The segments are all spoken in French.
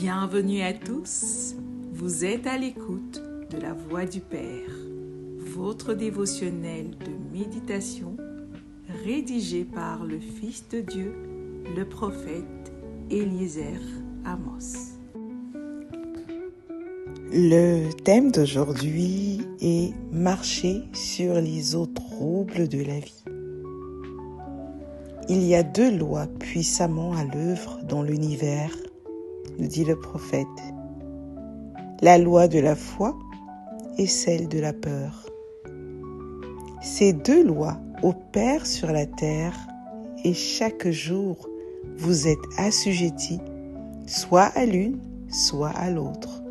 Bienvenue à tous, vous êtes à l'écoute de la Voix du Père, votre dévotionnel de méditation rédigé par le Fils de Dieu, le prophète Eliezer Amos. Le thème d'aujourd'hui est « Marcher sur les eaux troubles de la vie ». Il y a deux lois puissamment à l'œuvre dans l'univers, nous dit le prophète. La loi de la foi et celle de la peur. Ces deux lois opèrent sur la terre et chaque jour vous êtes assujettis soit à l'une, soit à l'autre.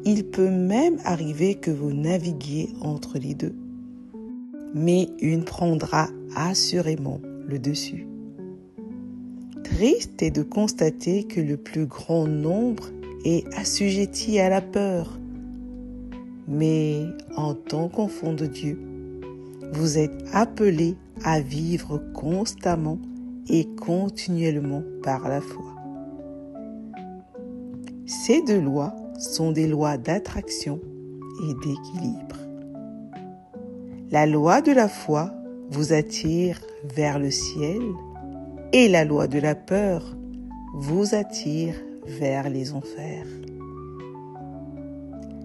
Il peut même arriver que vous naviguiez entre les deux, mais une prendra assurément le dessus. Triste est de constater que le plus grand nombre est assujetti à la peur. Mais en tant qu'enfant de Dieu, vous êtes appelés à vivre constamment et continuellement par la foi. Ces deux lois sont des lois d'attraction et d'équilibre. La loi de la foi vous attire vers le ciel et la loi de la peur vous attire vers les enfers.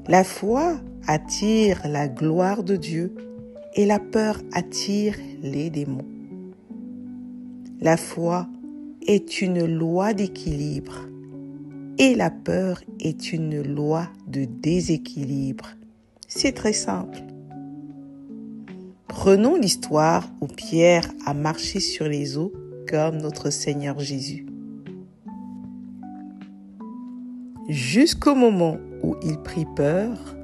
La foi attire la gloire de Dieu et la peur attire les démons. La foi est une loi d'équilibre et la peur est une loi de déséquilibre. C'est très simple. Prenons l'histoire où Pierre a marché sur les eaux comme notre Seigneur Jésus. Jusqu'au moment où il prit peur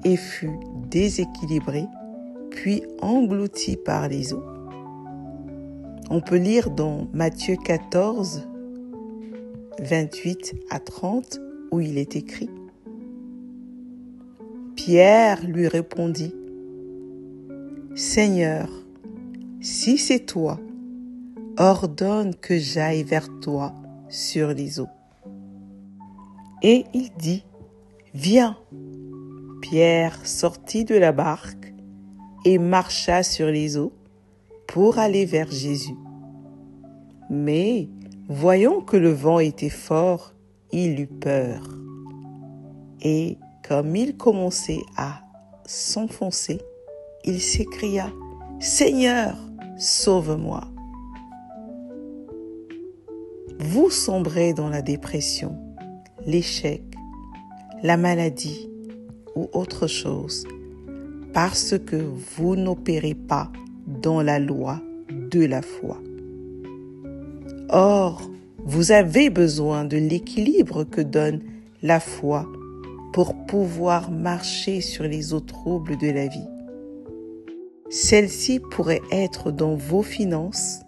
et fut déséquilibré, puis englouti par les eaux. On peut lire dans Matthieu 14, 28 à 30, où il est écrit « Pierre lui répondit, « Seigneur, si c'est toi, ordonne que j'aille vers toi sur les eaux. » Et il dit, « Viens !» Pierre sortit de la barque et marcha sur les eaux pour aller vers Jésus. Mais, voyant que le vent était fort, il eut peur. Et comme il commençait à s'enfoncer, il s'écria, « Seigneur, sauve-moi !» Vous sombrez dans la dépression, l'échec, la maladie ou autre chose parce que vous n'opérez pas dans la loi de la foi. Or, vous avez besoin de l'équilibre que donne la foi pour pouvoir marcher sur les eaux troubles de la vie. Celle-ci pourrait être dans vos finances,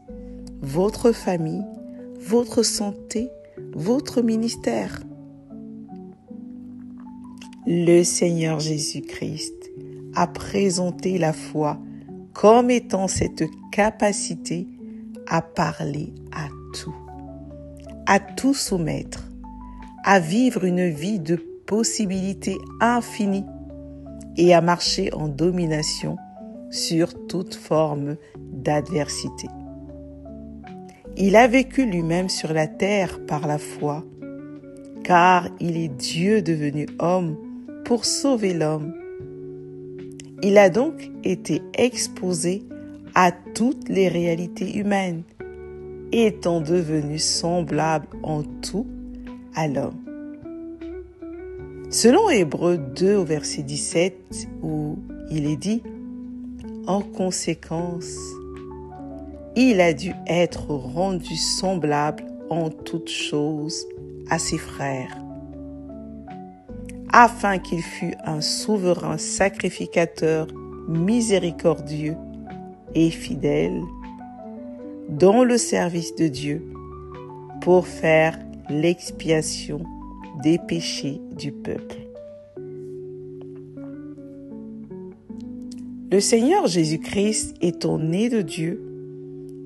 votre famille, votre santé, votre ministère. Le Seigneur Jésus-Christ a présenté la foi comme étant cette capacité à parler à tout soumettre, à vivre une vie de possibilités infinies et à marcher en domination sur toute forme d'adversité. Il a vécu lui-même sur la terre par la foi, car il est Dieu devenu homme pour sauver l'homme. Il a donc été exposé à toutes les réalités humaines, étant devenu semblable en tout à l'homme. Selon Hébreux 2 au verset 17, où il est dit « En conséquence, il a dû être rendu semblable en toutes choses à ses frères, afin qu'il fût un souverain sacrificateur miséricordieux et fidèle dans le service de Dieu pour faire l'expiation des péchés du peuple. » Le Seigneur Jésus-Christ, étant né de Dieu,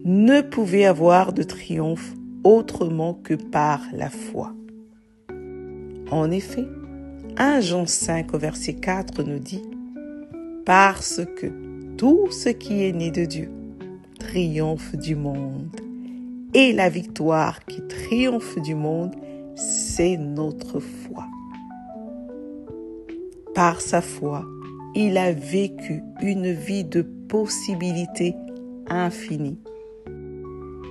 ne pouvait avoir de triomphe autrement que par la foi. En effet, 1 Jean 5 au verset 4 nous dit « Parce que tout ce qui est né de Dieu triomphe du monde. Et la victoire qui triomphe du monde, c'est notre foi. » Par sa foi, il a vécu une vie de possibilités infinies.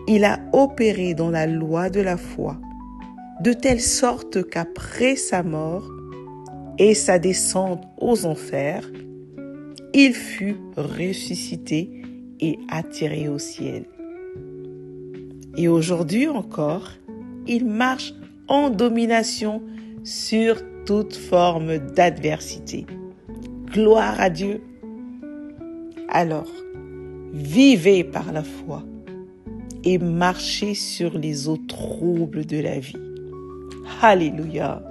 Il a opéré dans la loi de la foi, de telle sorte qu'après sa mort et sa descente aux enfers, il fut ressuscité et attiré au ciel. Et aujourd'hui encore, il marche en domination sur toute forme d'adversité. Gloire à Dieu. Alors, vivez par la foi et marchez sur les eaux troubles de la vie. Alléluia.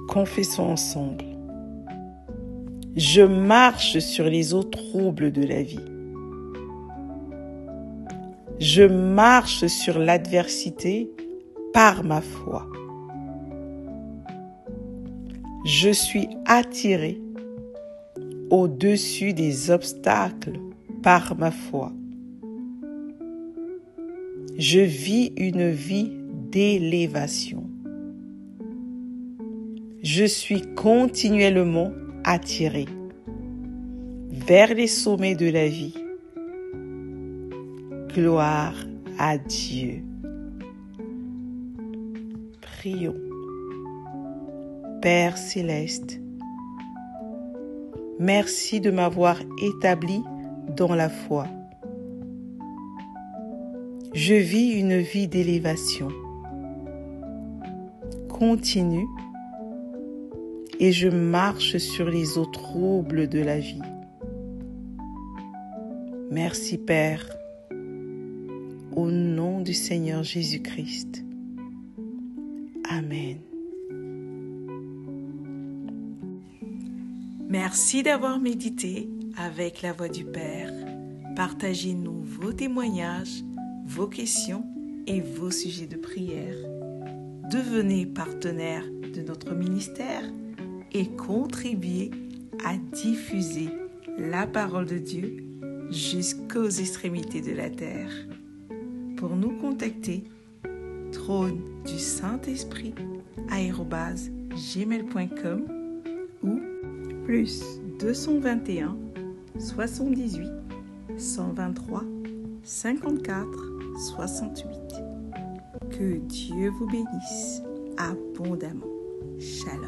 Confessons ensemble. Je marche sur les eaux troubles de la vie. Je marche sur l'adversité par ma foi. Je suis attiré au-dessus des obstacles par ma foi. Je vis une vie d'élévation. Je suis continuellement attiré vers les sommets de la vie. Gloire à Dieu. Prions. Père céleste, merci de m'avoir établi dans la foi. Je vis une vie d'élévation continue et je marche sur les eaux troubles de la vie. Merci Père, au nom du Seigneur Jésus-Christ. Amen. Merci d'avoir médité avec la Voix du Père. Partagez-nous vos témoignages, vos questions et vos sujets de prière. Devenez partenaire de notre ministère et contribuez à diffuser la parole de Dieu jusqu'aux extrémités de la terre. Pour nous contacter, trône du Saint-Esprit @gmail.com ou plus 221 78 123 54 68. Que Dieu vous bénisse abondamment. Shalom.